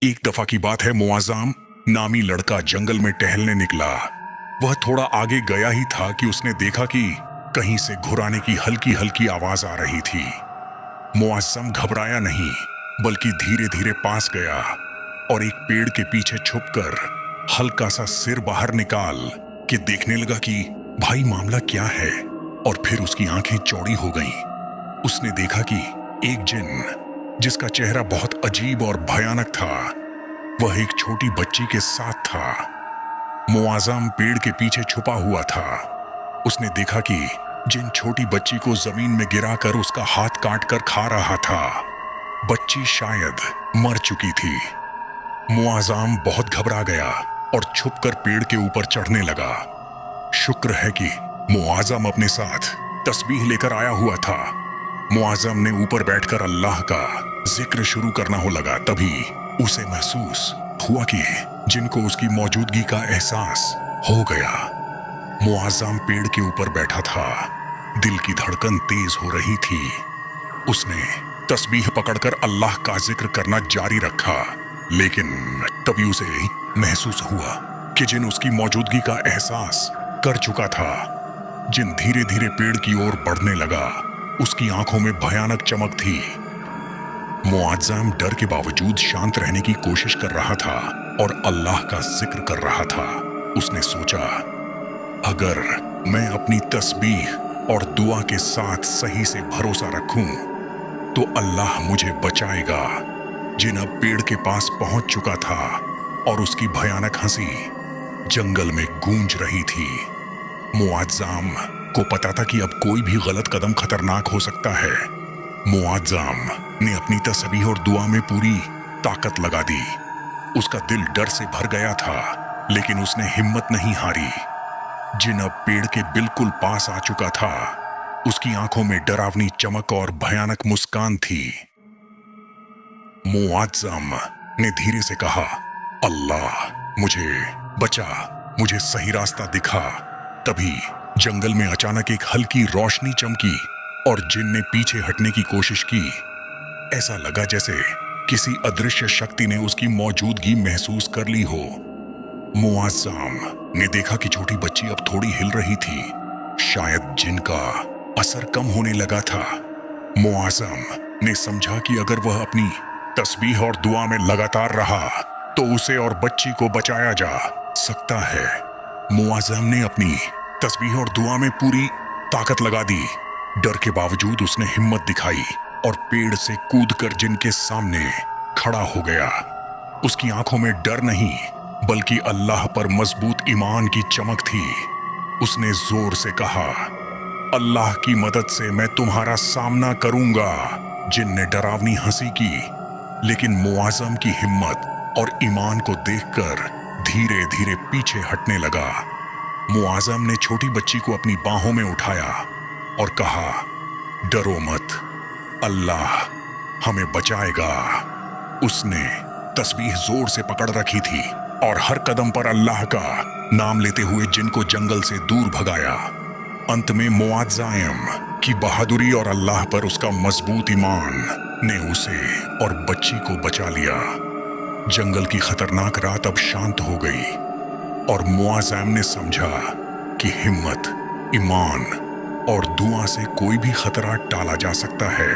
एक दफा की बात है, मुआज़्ज़म नामी लड़का जंगल में टहलने निकला। वह थोड़ा आगे गया ही था कि उसने देखा कि कहीं से घुराने की हल्की हल्की आवाज आ रही थी। मुआज़्ज़म घबराया नहीं, बल्कि धीरे धीरे पास गया और एक पेड़ के पीछे छुपकर हल्का सा सिर बाहर निकाल के देखने लगा कि भाई मामला क्या है। और फिर उसकी आंखें चौड़ी हो गईं। उसने देखा कि एक जिन, जिसका चेहरा बहुत अजीब और भयानक था, वह एक छोटी बच्ची के साथ था। मुआज़्ज़म पेड़ के पीछे छुपा हुआ था। उसने देखा कि जिन छोटी बच्ची को जमीन में गिराकर उसका हाथ काट कर खा रहा था। बच्ची शायद मर चुकी थी। मुआज़्ज़म बहुत घबरा गया और छुपकर पेड़ के ऊपर चढ़ने लगा। शुक्र है कि मुआज़्ज़म अपने साथ तस्बीह लेकर आया हुआ था। मुआज़्ज़म ने ऊपर बैठकर अल्लाह का जिक्र शुरू करना हो लगा। तभी उसे महसूस हुआ कि जिनको उसकी मौजूदगी का एहसास हो गया। मुआज़्ज़म पेड़ के ऊपर बैठा था। दिल की धड़कन तेज हो रही थी। उसने तस्बीह पकड़कर अल्लाह का जिक्र करना जारी रखा, लेकिन तभी उसे महसूस हुआ कि जिन उसकी मौजूदगी का एहसास कर चुका था। जिन धीरे धीरे पेड़ की ओर बढ़ने लगा। उसकी आंखों में भयानक चमक थी। मुआज़्ज़म डर के बावजूद शांत रहने की कोशिश कर रहा था और अल्लाह का जिक्र कर रहा था। उसने सोचा, अगर मैं अपनी तस्बीह और दुआ के साथ सही से भरोसा रखूं, तो अल्लाह मुझे बचाएगा। जिन अब पेड़ के पास पहुंच चुका था और उसकी भयानक हंसी जंगल में गूंज रही थी। मुआज़्ज़म को पता था कि अब कोई भी गलत कदम खतरनाक हो सकता है। मुआज़्ज़म ने अपनी तस्बीह और दुआ में पूरी ताकत लगा दी। उसका दिल डर से भर गया था, लेकिन उसने हिम्मत नहीं हारी। जिन अब पेड़ के बिल्कुल पास आ चुका था। उसकी आंखों में डरावनी चमक और भयानक मुस्कान थी। मुआज़्ज़म ने धीरे से कहा, अल्लाह मुझे बचा, मुझे सही रास्ता दिखा। तभी जंगल में अचानक एक हल्की रोशनी चमकी और जिन ने पीछे हटने की कोशिश की। ऐसा लगा जैसे किसी अदृश्य शक्ति ने उसकी मौजूदगी महसूस कर ली हो। मुआज़्ज़म ने देखा कि छोटी बच्ची अब थोड़ी हिल रही थी। शायद जिन का असर कम होने लगा था। मुआज़्ज़म ने समझा कि अगर वह अपनी तस्बीह और दुआ में लगातार रहा, तो उसे और बच्ची को बचाया जा सकता है। मुआज़्ज़म ने अपनी तस्बीह और दुआ में पूरी ताकत लगा दी। डर के बावजूद उसने हिम्मत दिखाई और पेड़ से कूदकर जिनके सामने खड़ा हो गया। उसकी आंखों में डर नहीं, बल्कि अल्लाह पर मजबूत ईमान की चमक थी। उसने जोर से कहा, अल्लाह की मदद से मैं तुम्हारा सामना करूंगा। जिन ने डरावनी हंसी की, लेकिन मुआज़्ज़म की हिम्मत और ईमान को देखकर धीरे धीरे पीछे हटने लगा। मुआज़्ज़म ने छोटी बच्ची को अपनी बाहों में उठाया और कहा, डरो मत, अल्लाह हमें बचाएगा। उसने तस्बीह जोर से पकड़ रखी थी और हर कदम पर अल्लाह का नाम लेते हुए जिनको जंगल से दूर भगाया। अंत में मुआज़्ज़म की बहादुरी और अल्लाह पर उसका मजबूत ईमान ने उसे और बच्ची को बचा लिया। जंगल की खतरनाक रात अब शांत हो गई और मुआज़्ज़म ने समझा कि हिम्मत, ईमान और दुआ से कोई भी खतरा टाला जा सकता है।